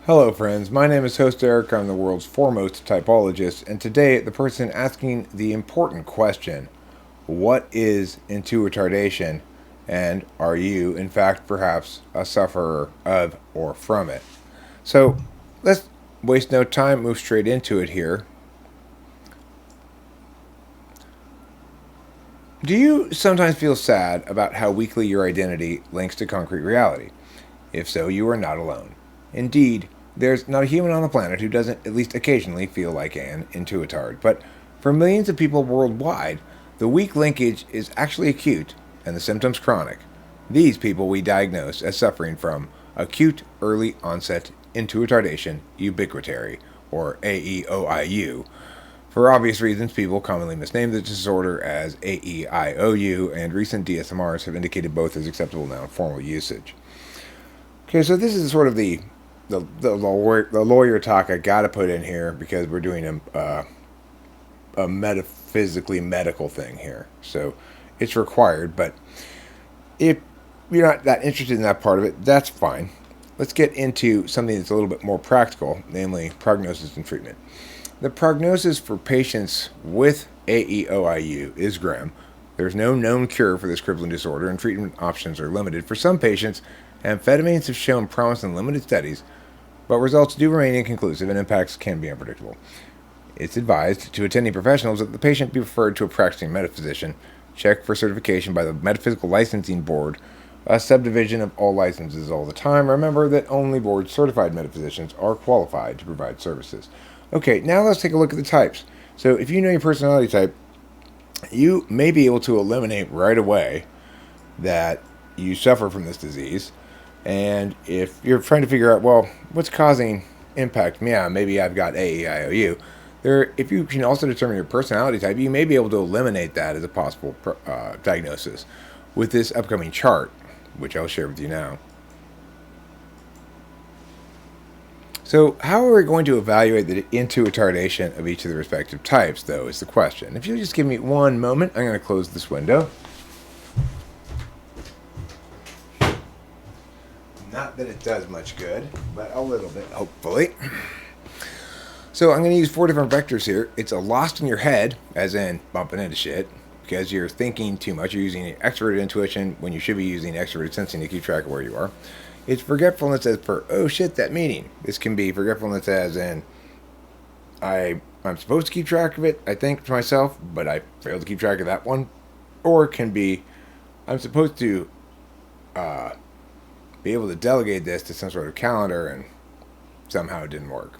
Hello, friends. My name is Host Eric. I'm the world's foremost typologist, and today the person asking the important question, what is intuitardation, and are you, in fact, perhaps a sufferer of or from it? So, let's waste no time, move straight into it here. Do you sometimes feel sad about how weakly your identity links to concrete reality? If so, you are not alone. Indeed, there's not a human on the planet who doesn't at least occasionally feel like an intuitard. But for millions of people worldwide, the weak linkage is actually acute and the symptoms chronic. These people we diagnose as suffering from acute early onset intuitardation ubiquitary, or AEOIU. For obvious reasons, people commonly misname the disorder as AEIOU, and recent DSMRs have indicated both as acceptable now in formal usage. Okay, so this is sort of the lawyer talk I got to put in here because we're doing a metaphysically medical thing here. So it's required, but if you're not that interested in that part of it, that's fine. Let's get into something that's a little bit more practical, namely prognosis and treatment. The prognosis for patients with AEOIU is grim. There's no known cure for this crippling disorder, and treatment options are limited. For some patients, amphetamines have shown promise in limited studies, but results do remain inconclusive and impacts can be unpredictable. It's advised to attending professionals that the patient be referred to a practicing metaphysician, check for certification by the Metaphysical Licensing Board, a subdivision of all licenses all the time. Remember that only board certified metaphysicians are qualified to provide services. Okay, now let's take a look at the types. So if you know your personality type, you may be able to eliminate right away that you suffer from this disease. And if you're trying to figure out, well, what's causing impact? Yeah, maybe I've got AEIOU. If you can also determine your personality type, you may be able to eliminate that as a possible diagnosis with this upcoming chart, which I'll share with you now. So how are we going to evaluate the intuitardation of each of the respective types, though, is the question. If you'll just give me one moment, I'm going to close this window. Not that it does much good, but a little bit, hopefully. So I'm going to use 4 different vectors here. It's a lost in your head, as in bumping into shit, because you're thinking too much. You're using extroverted intuition when you should be using extroverted sensing to keep track of where you are. It's forgetfulness as per, oh shit, that meeting. This can be forgetfulness as in, I'm supposed to keep track of it, I think, to myself, but I failed to keep track of that one. Or it can be, I'm supposed to be able to delegate this to some sort of calendar, and somehow it didn't work.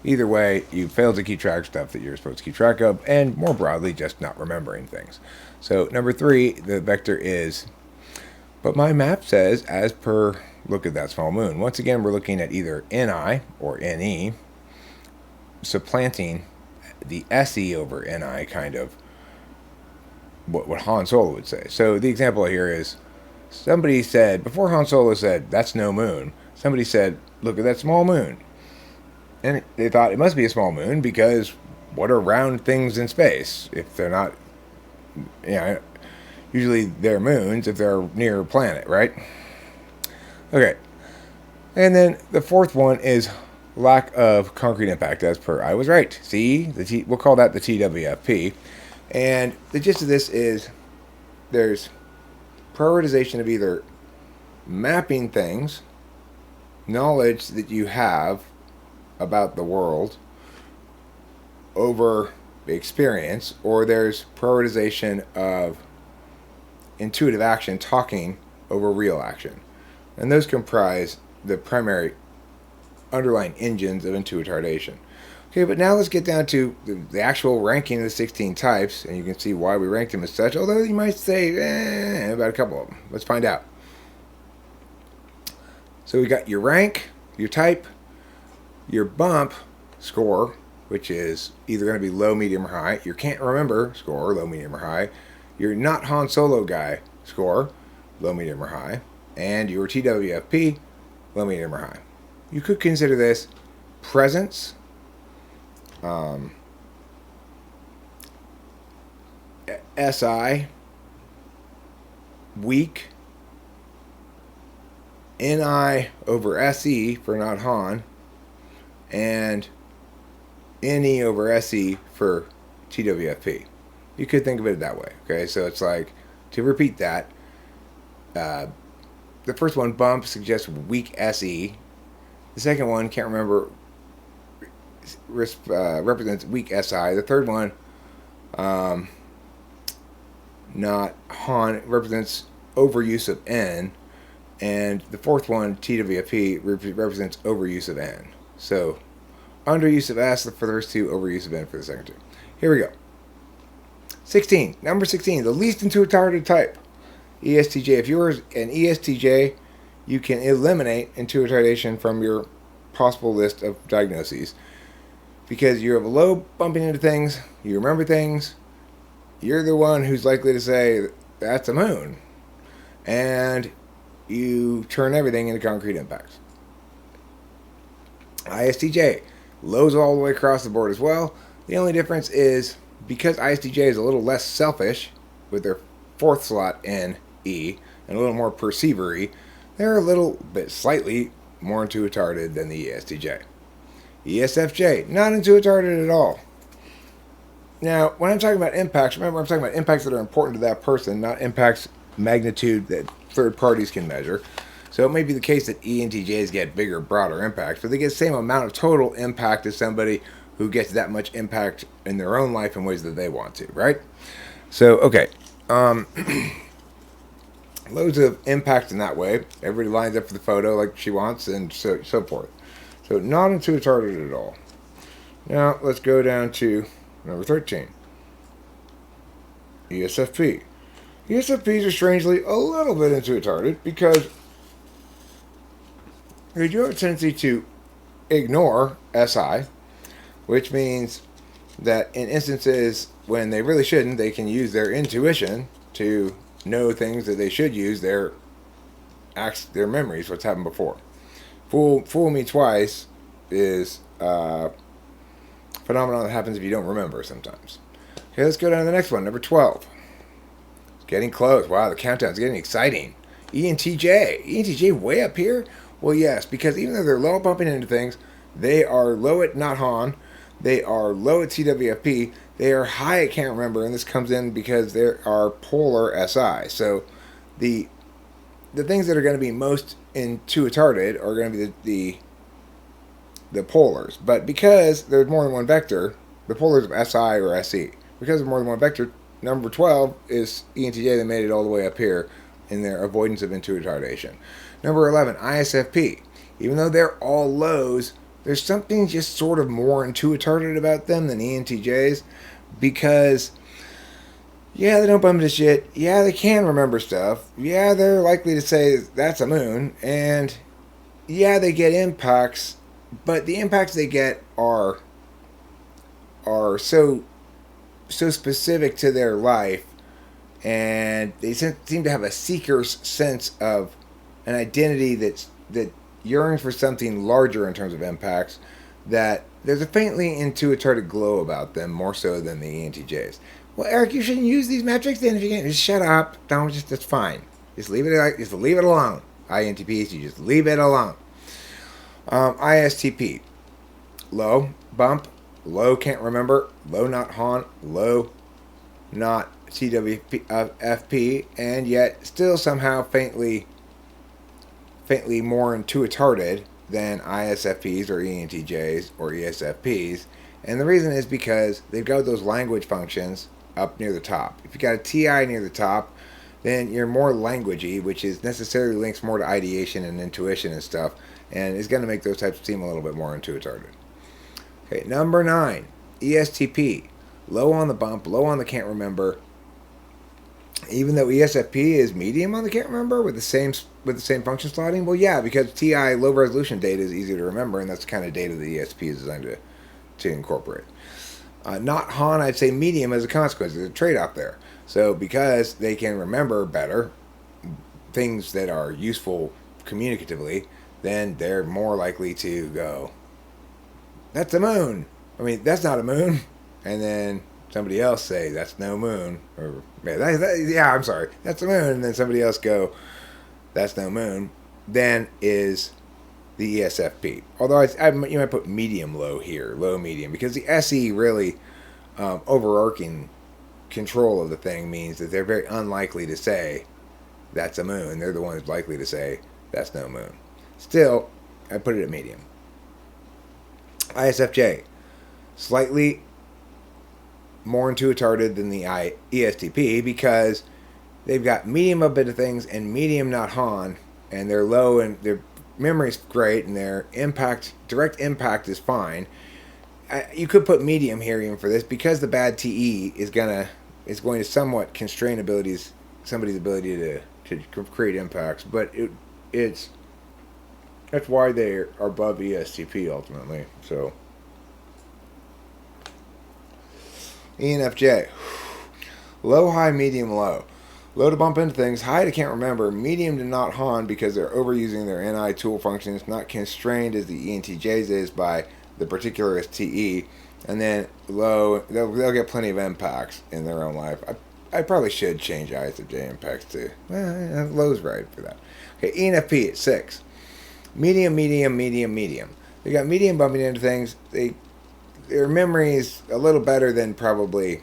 Either way, you failed to keep track of stuff that you're supposed to keep track of, and more broadly, just not remembering things. So number 3, the vector is, but my map says, as per, look at that small moon. Once again, we're looking at either NI or NE, supplanting the SE over NI, kind of what Han Solo would say. So the example here is, somebody said, before Han Solo said, that's no moon, somebody said, look at that small moon. And they thought it must be a small moon because what are round things in space? If they're not, usually they're moons if they're near a planet, right? Okay. And then the 4th one is lack of concrete impact, as per I was right. See, we'll call that the TWFP. And the gist of this is there's prioritization of either mapping things, knowledge that you have about the world over experience, or there's prioritization of intuitive action, talking over real action. And those comprise the primary underlying engines of intuitardation. Okay, but now let's get down to the actual ranking of the 16 types, and you can see why we ranked them as such, although you might say, about a couple of them. Let's find out. So we got your rank, your type, your bump score, which is either going to be low, medium, or high. Your can't remember score, low, medium, or high. Your not Han Solo guy score, low, medium, or high. And your TWFP, low, medium, or high. You could consider this presence, SI, weak, NI over SE for not Han, and NE over SE for TWFP. You could think of it that way. Okay, so it's like, to repeat that, the first one, bump, suggests weak SE. The second one, can't remember, represents weak SI. The third one, not HON, represents overuse of N. And the fourth one, TWFP, represents overuse of N. So, underuse of S for the first two, overuse of N for the second two. Here we go. 16. Number 16, the least intuitive type. ESTJ. If you're an ESTJ, you can eliminate intuitardation from your possible list of diagnoses because you have a low bumping into things, you remember things, you're the one who's likely to say, that's a moon, and you turn everything into concrete impacts. ISTJ. Lows all the way across the board as well. The only difference is because ISTJ is a little less selfish with their fourth slot in E and a little more perceivery, they're a little bit slightly more intuitarded than the ESTJ. ESFJ, not intuitarded at all. Now, when I'm talking about impacts, remember I'm talking about impacts that are important to that person, not impacts magnitude that third parties can measure. So it may be the case that ENTJs get bigger, broader impacts, but they get the same amount of total impact as somebody who gets that much impact in their own life in ways that they want to, right? So, okay. Loads of impact in that way. Everybody lines up for the photo like she wants and so forth. So not intuitarded at all. Now, let's go down to number 13. ESFP. ESFPs are strangely a little bit intuitarded because they do have a tendency to ignore SI, which means that in instances when they really shouldn't, they can use their intuition to know things that they should use their memories, what's happened before. Fool me twice is a phenomenon that happens if you don't remember sometimes. Okay, let's go down to the next one, number 12. It's getting close. Wow, the countdown's getting exciting. ENTJ. ENTJ way up here? Well, yes, because even though they're low bumping into things, they are low at not HON, they are low at CWFP, they are high at can't remember, and this comes in because they are polar SI. So the things that are going to be most intuitarded are going to be the polars. But because there's more than one vector, the polars of SI or SE, because there's more than one vector, number 12 is ENTJ that made it all the way up here in their avoidance of intuitardation. Number 11, ISFP. Even though they're all lows, there's something just sort of more intuitarded about them than ENTJs because, yeah, they don't bump into shit. Yeah, they can remember stuff. Yeah, they're likely to say that's a moon. And, yeah, they get impacts, but the impacts they get are so specific to their life, and they seem to have a seeker's sense of an identity that yearns for something larger in terms of impacts, that there's a faintly intuitarded glow about them, more so than the ENTJs. Well, Eric, you shouldn't use these metrics then if you can't. Just shut up. Don't, that's fine. Just leave it alone. INTPs, you just leave it alone. ISTP. Low, bump, low, can't remember, low, not HON, low, not CWFP, and yet still somehow faintly more intuitarded than ISFPs or ENTJs or ESFPs. And the reason is because they've got those language functions up near the top. If you got a TI near the top, then you're more languagey, which is necessarily links more to ideation and intuition and stuff, and is going to make those types seem a little bit more intuitarded. Okay, number 9, ESTP. Low on the bump, low on the can't remember. Even though ESFP is medium on the can't remember with the same function slotting, well, yeah, because TI low resolution data is easy to remember, and that's the kind of data the ESP is designed to incorporate. Not HON, I'd say medium as a consequence. There's a trade-off there. So because they can remember better things that are useful communicatively, then they're more likely to go, that's a moon. I mean, that's not a moon. And then somebody else say, that's no moon. Or, I'm sorry, that's a moon. And then somebody else go, that's no moon. Then is the ESFP. Although you might put medium low here, low medium, because the SE really overarching control of the thing means that they're very unlikely to say that's a moon. They're the ones likely to say that's no moon. Still, I put it at medium. ISFJ, slightly more intuitarded than the ESTP because they've got medium a bit of things and medium not Han, and they're low and their memory's great and their direct impact is fine. You could put medium here even for this because the bad TE is going to somewhat constrain somebody's ability to create impacts, but that's why they are above ESTP ultimately. So ENFJ, low, high, medium, low. Low to bump into things, high to can't remember, medium to not Han because they're overusing their NI tool functions, not constrained as the ENTJs is by the particular TE, and then low, they'll get plenty of impacts in their own life. I probably should change ISFJ impacts to, low's right for that. Okay, ENFP at 6. Medium, medium, medium, medium. They got medium bumping into things. Their memory is a little better than probably,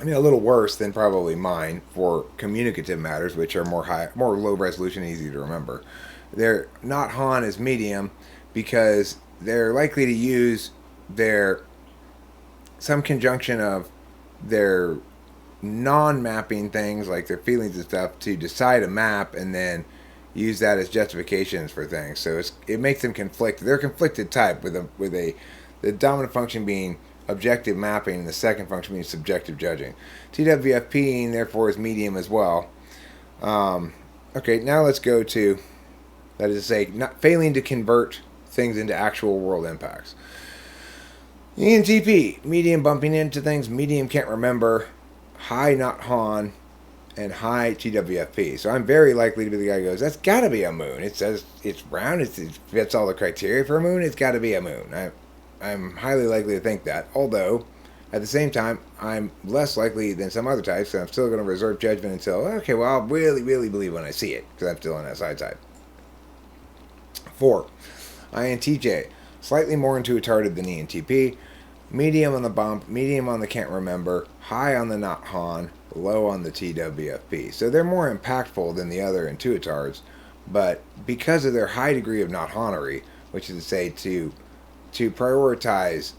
a little worse than probably mine for communicative matters, which are more low resolution, easy to remember. They're not Han as medium because they're likely to use some conjunction of their non-mapping things like their feelings and stuff to decide a map and then use that as justifications for things. So it makes them conflict. They're a conflicted type with the dominant function being objective mapping and the second function being subjective judging. TWFP therefore is medium as well. Okay, now let's go to, that is to say, not failing to convert things into actual world impacts. ENTP, medium bumping into things, medium can't remember, high not Han, and high TWFP. So I'm very likely to be the guy who goes, that's got to be a moon. It says it's round, it fits all the criteria for a moon, it's got to be a moon. I'm highly likely to think that, although at the same time, I'm less likely than some other types, so I'm still going to reserve judgment until, okay, well, I'll really, really believe when I see it, because I'm still an SI type. 4. INTJ, slightly more intuitarded than ENTP, medium on the bump, medium on the can't remember, high on the not Han, low on the TWFP. So they're more impactful than the other intuitards, but because of their high degree of not Hanery, which is to say to prioritize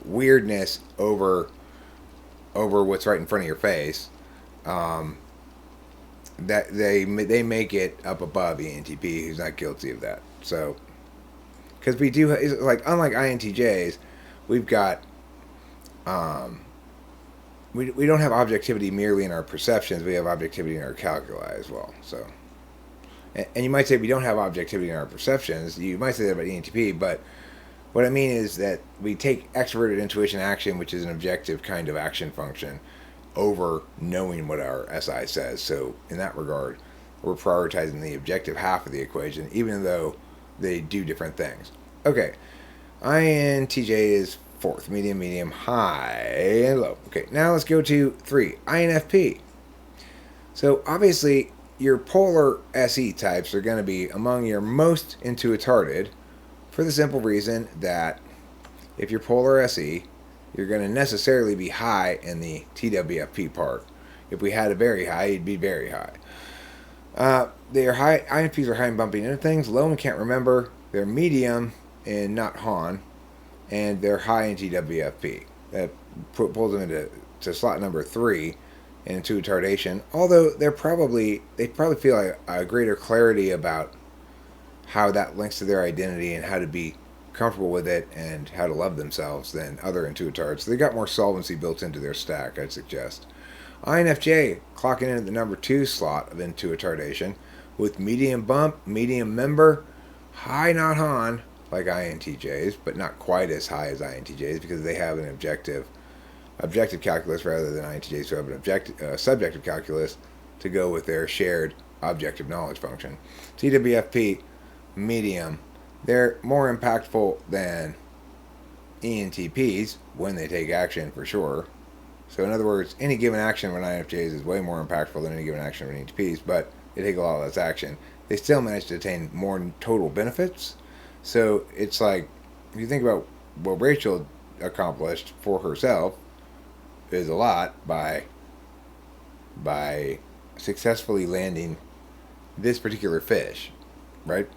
weirdness over what's right in front of your face, that they make it up above ENTP, who's not guilty of that. So, because we do, like, unlike INTJs, we've got we don't have objectivity merely in our perceptions. We have objectivity in our calculi as well. So, and you might say we don't have objectivity in our perceptions. You might say that about ENTP, but what I mean is that we take extroverted intuition action, which is an objective kind of action function, over knowing what our SI says. So in that regard, we're prioritizing the objective half of the equation, even though they do different things. Okay, INTJ is 4th, medium, medium, high, and low. Okay, now let's go to 3, INFP. So obviously, your polar SE types are going to be among your most intuitarded, for the simple reason that if you're polar SE, you're going to necessarily be high in the TWFP part. If we had a very high, you'd be very high. They're high. INFPs are high in bumping into things. Low and can't remember. They're medium in not Han, and they're high in TWFP. That pulls them into slot number 3 in intuitardation. Although they probably feel a greater clarity about how that links to their identity and how to be comfortable with it and how to love themselves than other intuitards. So they got more solvency built into their stack, I'd suggest. INFJ clocking in at the number 2 slot of intuitardation with medium bump, medium member, high not Han, like INTJs, but not quite as high as INTJs because they have an objective calculus rather than INTJs who have an subjective calculus to go with their shared objective knowledge function. TWFP, medium, they're more impactful than ENTPs when they take action, for sure. So in other words, any given action with INFJs is way more impactful than any given action with ENTPs, but they take a lot less action. they still manage to attain more total benefits. So it's like, if you think about what Rachel accomplished for herself, is a lot by successfully landing this particular fish, right?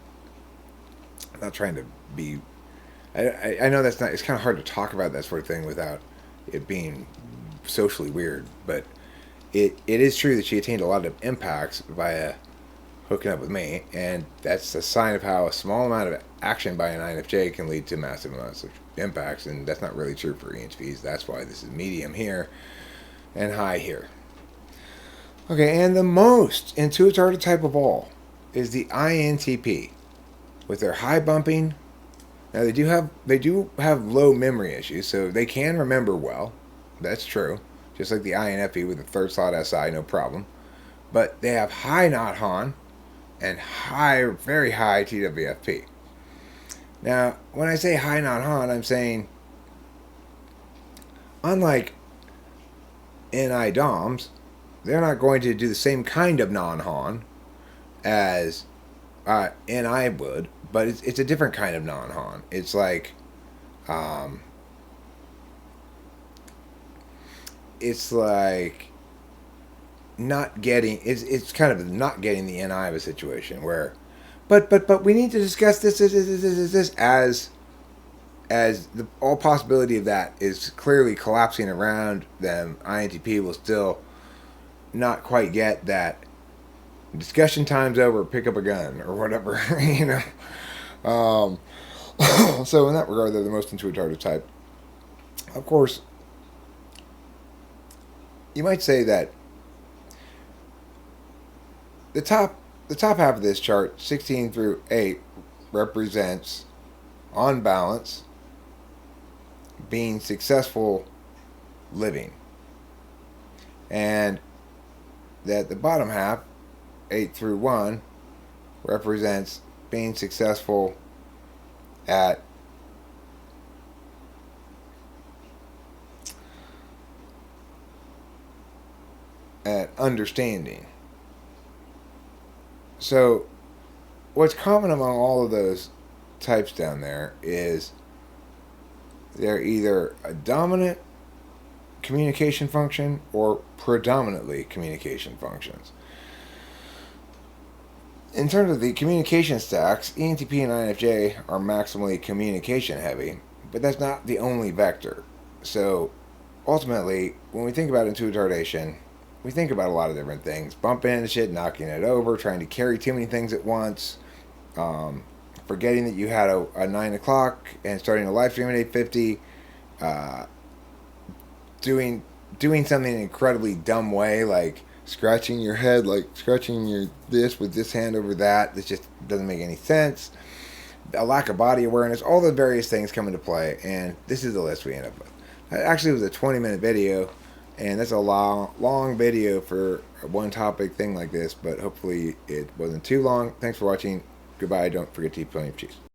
I'm not trying to be. I know that's not. It's kind of hard to talk about that sort of thing without it being socially weird, but it is true that she attained a lot of impacts via hooking up with me, and that's a sign of how a small amount of action by an INFJ can lead to massive amounts of impacts, and that's not really true for ENTPs. That's why this is medium here and high here. Okay, and the most intuitive type of all is the INTP, with their high bumping. Now they do have low memory issues, so they can remember well. That's true. Just like the INFP with the third slot SI, no problem. But they have high not Han and very high TWFP. Now, when I say high not Han, I'm saying, unlike NI DOMs, they're not going to do the same kind of non-Han as NI would, but it's a different kind of non-Han. It's like, not getting, it's kind of not getting the NI of a situation where, but we need to discuss this as the all possibility of that is clearly collapsing around them. INTP will still not quite get that discussion time's over, pick up a gun or whatever, you know. So in that regard, they're the most intuitive type. Of course, you might say that the top half of this chart, 16 through 8, represents, on balance, being successful living, and that the bottom half, 8 through 1, represents being successful at understanding. So what's common among all of those types down there is they're either a dominant communication function or predominantly communication functions. In terms of the communication stacks, ENTP and INFJ are maximally communication heavy, but that's not the only vector. So ultimately, when we think about intuitive retardation, we think about a lot of different things. Bumping into shit, knocking it over, trying to carry too many things at once, forgetting that you had a 9 o'clock and starting a live stream at 8:50, doing something in an incredibly dumb way, like scratching your head, like scratching your this with this hand over that just doesn't make any sense. A lack of body awareness, all the various things come into play, and this is the list we end up with. Actually, it was a 20-minute video, and that's a long video for a one topic thing like this, but hopefully it wasn't too long. Thanks for watching. Goodbye. Don't forget to eat plenty of cheese.